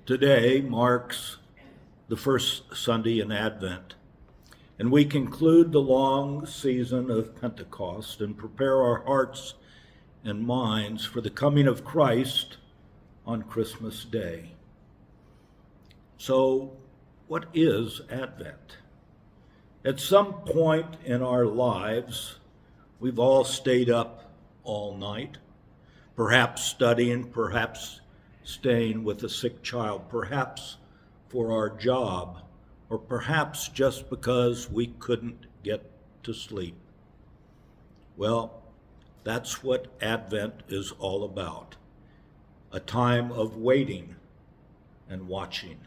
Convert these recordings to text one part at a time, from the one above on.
Today marks the first Sunday in Advent, and we conclude the long season of Pentecost and prepare our hearts and minds for the coming of Christ on Christmas Day. So, what is Advent? At some point in our lives, we've all stayed up all night, perhaps studying, perhaps staying with a sick child, perhaps for our job, or perhaps just because we couldn't get to sleep. Well, that's what Advent is all about, a time of waiting and watching.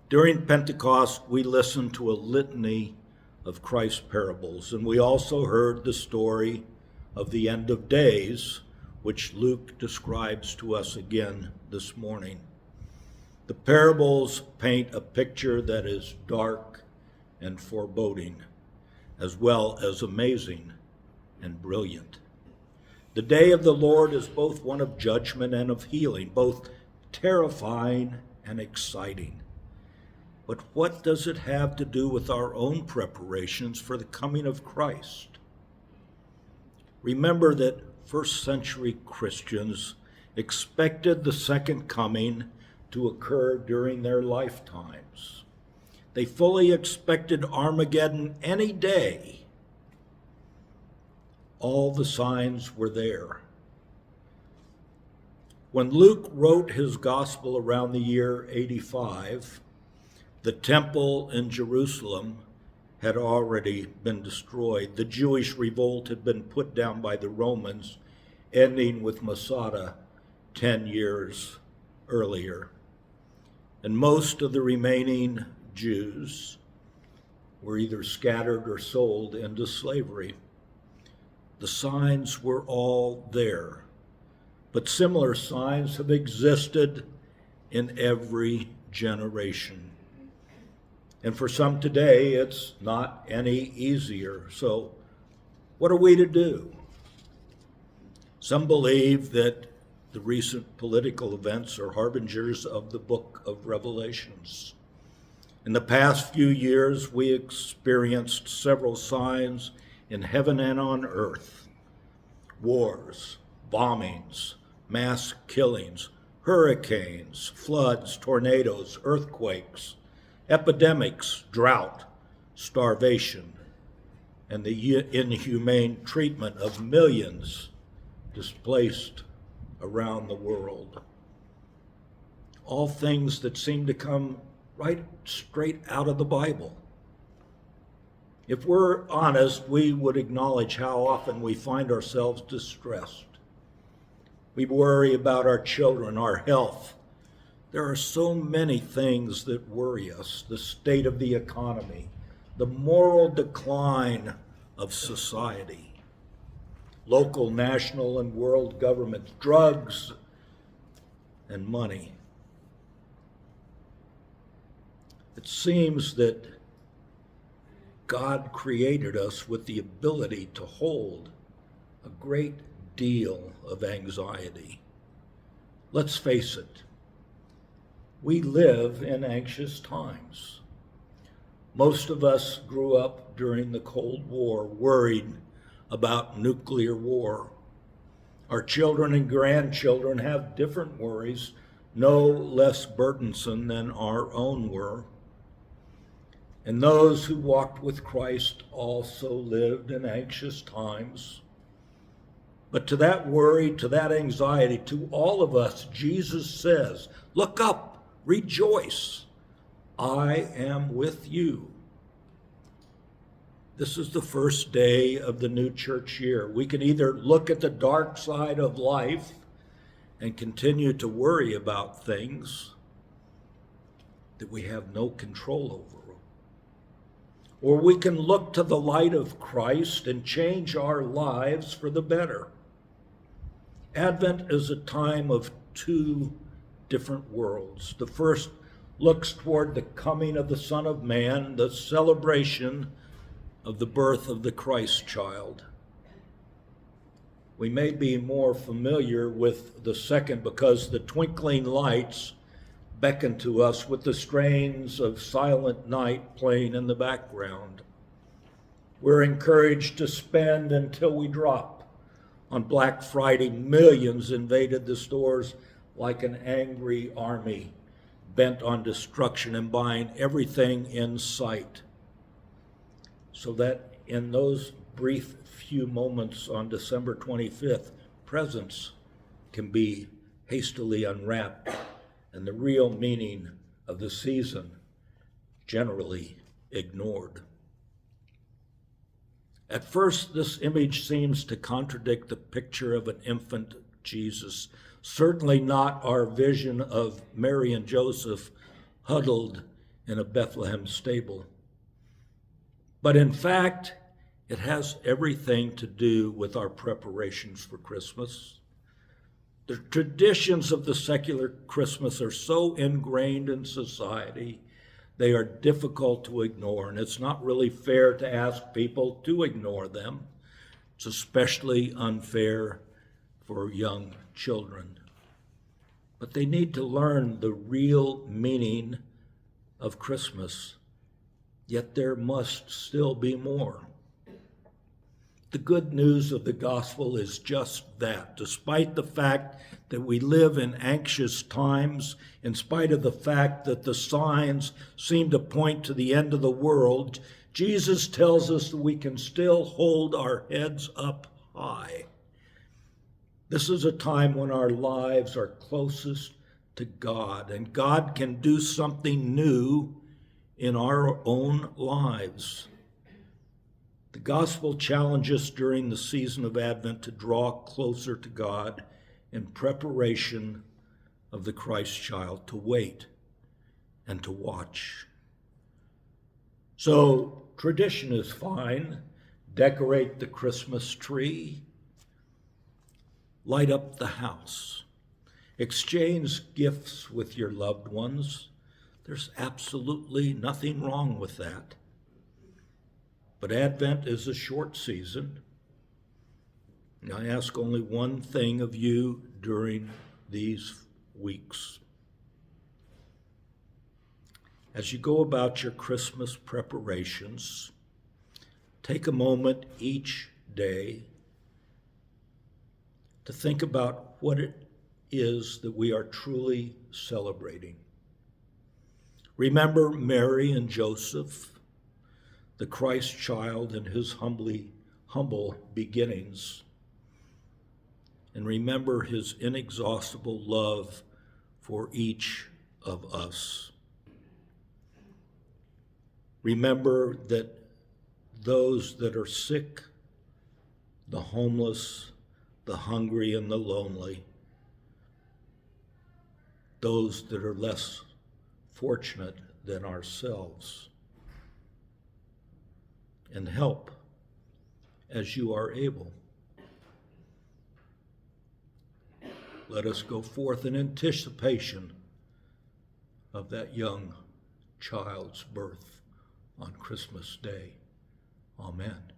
During Pentecost, we listened to a litany of Christ's parables, and we also heard the story of the end of days, which Luke describes to us again this morning. The parables paint a picture that is dark and foreboding, as well as amazing and brilliant. The day of the Lord is both one of judgment and of healing, both terrifying and exciting. But what does it have to do with our own preparations for the coming of Christ? Remember that first century Christians expected the second coming to occur during their lifetimes. They fully expected Armageddon any day. All the signs were there. When Luke wrote his gospel around the year 85, the temple in Jerusalem had already been destroyed. The Jewish revolt had been put down by the Romans, ending with Masada 10 years earlier. And most of the remaining Jews were either scattered or sold into slavery. The signs were all there, but similar signs have existed in every generation. And for some today, it's not any easier. So what are we to do? Some believe that the recent political events are harbingers of the book of Revelations. In the past few years, we experienced several signs in heaven and on earth: wars, bombings, mass killings, hurricanes, floods, tornadoes, earthquakes, epidemics, drought, starvation, and the inhumane treatment of millions displaced around the world. All things that seem to come right straight out of the Bible. If we're honest, we would acknowledge how often we find ourselves distressed. We worry about our children, our health. There are so many things that worry us: the state of the economy, the moral decline of society, local, national, and world governments, drugs, and money. It seems that God created us with the ability to hold a great deal of anxiety. Let's face it. We live in anxious times. Most of us grew up during the Cold War, worried about nuclear war. Our children and grandchildren have different worries, no less burdensome than our own were. And those who walked with Christ also lived in anxious times. But to that worry, to that anxiety, to all of us, Jesus says, "Look up. Rejoice, I am with you." This is the first day of the new church year. We can either look at the dark side of life and continue to worry about things that we have no control over, or we can look to the light of Christ and change our lives for the better. Advent is a time of two different worlds. The first looks toward the coming of the Son of Man, the celebration of the birth of the Christ child. We may be more familiar with the second because the twinkling lights beckon to us with the strains of Silent Night playing in the background. We're encouraged to spend until we drop. On Black Friday, millions invaded the stores like an angry army, bent on destruction and buying everything in sight. So that in those brief few moments on December 25th, presents can be hastily unwrapped and the real meaning of the season generally ignored. At first, this image seems to contradict the picture of an infant Jesus, certainly not our vision of Mary and Joseph huddled in a Bethlehem stable. But in fact, it has everything to do with our preparations for Christmas. The traditions of the secular Christmas are so ingrained in society, they are difficult to ignore, and it's not really fair to ask people to ignore them. It's especially unfair for young children. But they need to learn the real meaning of Christmas, yet there must still be more. The good news of the gospel is just that. Despite the fact that we live in anxious times, in spite of the fact that the signs seem to point to the end of the world, Jesus tells us that we can still hold our heads up high. This is a time when our lives are closest to God, and God can do something new in our own lives. The gospel challenges us during the season of Advent to draw closer to God in preparation of the Christ child, to wait and to watch. So tradition is fine. Decorate the Christmas tree. Light up the house. Exchange gifts with your loved ones. There's absolutely nothing wrong with that. But Advent is a short season. And I ask only one thing of you during these weeks. As you go about your Christmas preparations, take a moment each day to think about what it is that we are truly celebrating. Remember Mary and Joseph, the Christ child and his humble beginnings, and remember his inexhaustible love for each of us. Remember that those that are sick, the homeless, the hungry, and the lonely, those that are less fortunate than ourselves, and help as you are able. Let us go forth in anticipation of that young child's birth on Christmas Day. Amen.